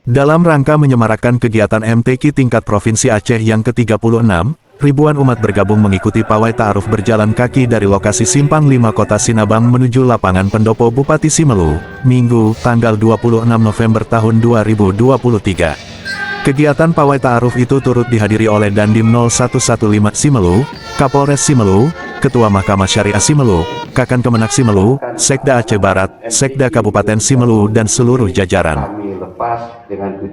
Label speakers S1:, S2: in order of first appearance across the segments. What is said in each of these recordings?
S1: Dalam rangka menyemarakkan kegiatan MTQ tingkat Provinsi Aceh yang ke-36, ribuan umat bergabung mengikuti pawai ta'aruf berjalan kaki dari lokasi Simpang 5 Kota Sinabang menuju lapangan Pendopo Bupati Simelu, Minggu, tanggal 26 November tahun 2023. Kegiatan pawai ta'aruf itu turut dihadiri oleh Dandim 0115 Simelu, Kapolres Simelu, Ketua Mahkamah Syariah Simelu, Kakan Kemenak Simelu, Sekda Aceh Barat, Sekda Kabupaten Simelu dan seluruh jajaran.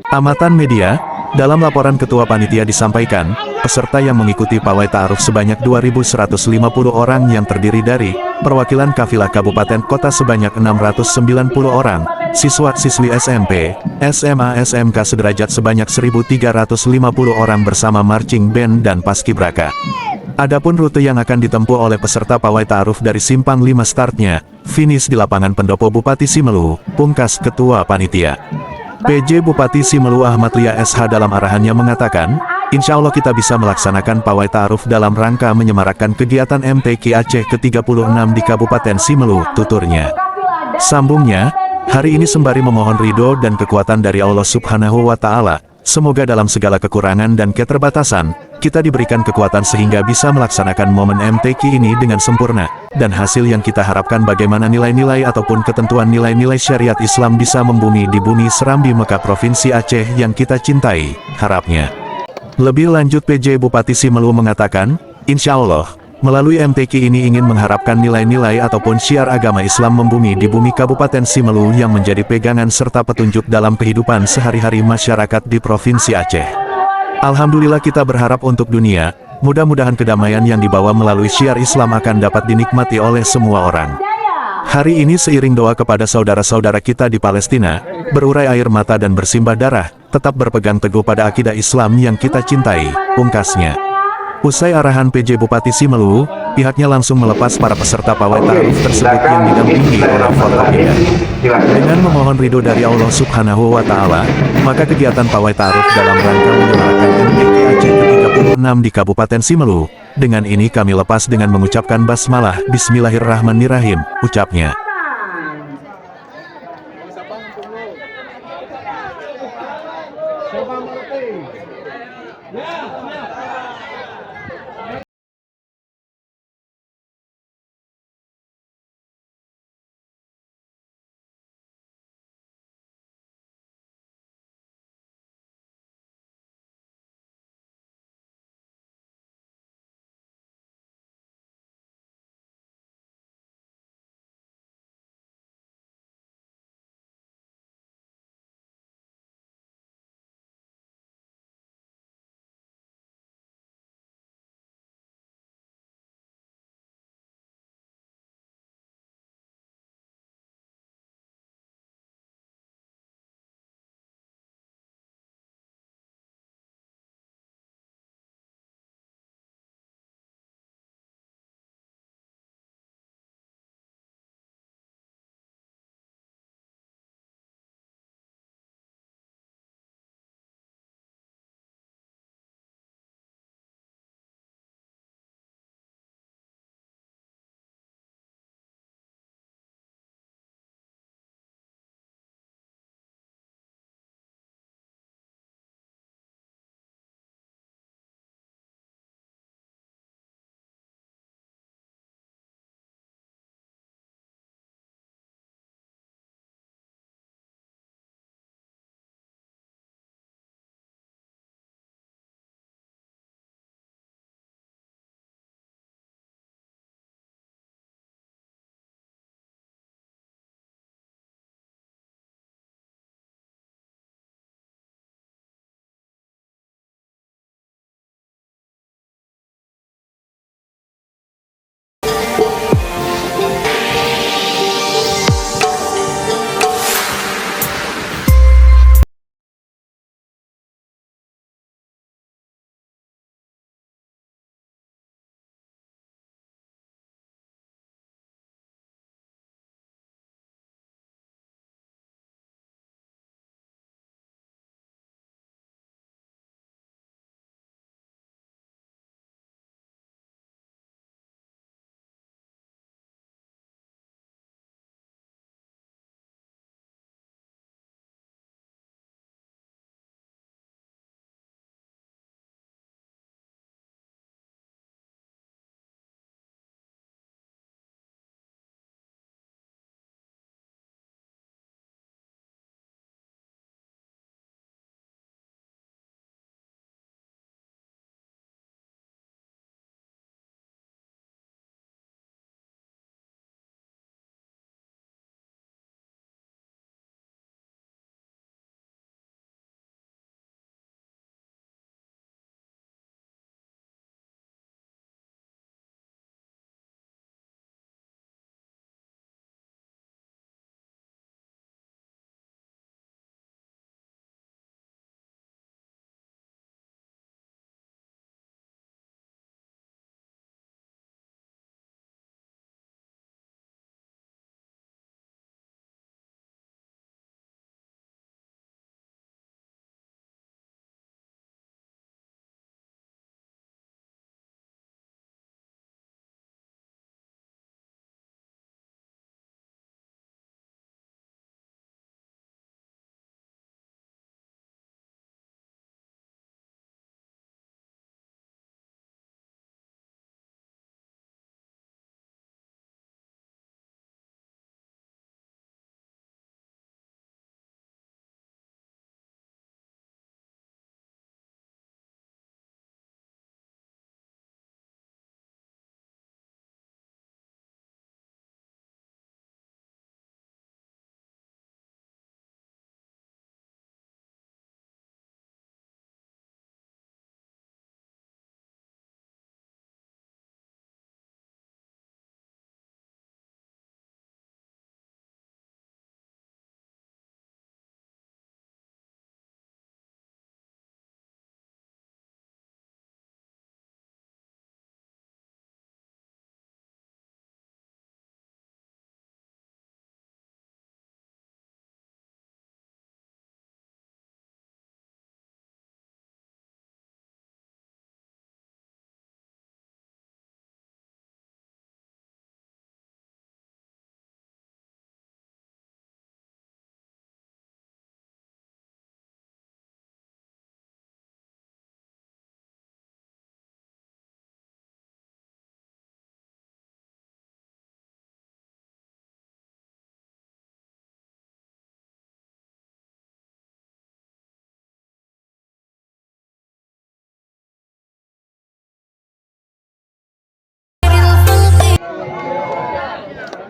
S1: Amatan media, dalam laporan Ketua Panitia disampaikan, peserta yang mengikuti pawai ta'aruf sebanyak 2.150 orang yang terdiri dari perwakilan kafilah kabupaten kota sebanyak 690 orang, siswa-siswi SMP, SMA SMK sederajat sebanyak 1.350 orang bersama marching band dan paskibraka. Adapun rute yang akan ditempuh oleh peserta pawai ta'aruf dari Simpang 5 startnya, finish di lapangan Pendopo Bupati Simelu, pungkas Ketua Panitia. PJ Bupati Simelu Ahmad Lia SH dalam arahannya mengatakan, insya Allah kita bisa melaksanakan pawai ta'aruf dalam rangka menyemarakkan kegiatan MTQ Aceh ke-36 di Kabupaten Simelu, tuturnya. Sambungnya, hari ini sembari memohon ridho dan kekuatan dari Allah Subhanahu wa Ta'ala, semoga dalam segala kekurangan dan keterbatasan, kita diberikan kekuatan sehingga bisa melaksanakan momen MTQ ini dengan sempurna, dan hasil yang kita harapkan bagaimana nilai-nilai ataupun ketentuan nilai-nilai syariat Islam bisa membumi di bumi Serambi Mekah Provinsi Aceh yang kita cintai, harapnya. Lebih lanjut PJ Bupati Simelu mengatakan, insya Allah, melalui MTQ ini ingin mengharapkan nilai-nilai ataupun syiar agama Islam membumi di bumi Kabupaten Simelu yang menjadi pegangan serta petunjuk dalam kehidupan sehari-hari masyarakat di Provinsi Aceh. Alhamdulillah kita berharap untuk dunia, mudah-mudahan kedamaian yang dibawa melalui syiar Islam akan dapat dinikmati oleh semua orang. Hari ini seiring doa kepada saudara-saudara kita di Palestina, berurai air mata dan bersimbah darah, tetap berpegang teguh pada akidah Islam yang kita cintai, pungkasnya. Usai arahan PJ Bupati Simelu, pihaknya langsung melepas para peserta pawai ta'aruf tersebut yang didampingi oleh Forkopimda. Dengan memohon ridho dari Allah Subhanahu wa Ta'ala, maka kegiatan pawai ta'aruf dalam rangka menyemarakan MTQ Aceh ke-36 di Kabupaten Simelu, dengan ini kami lepas dengan mengucapkan basmalah Bismillahirrahmanirrahim, ucapnya.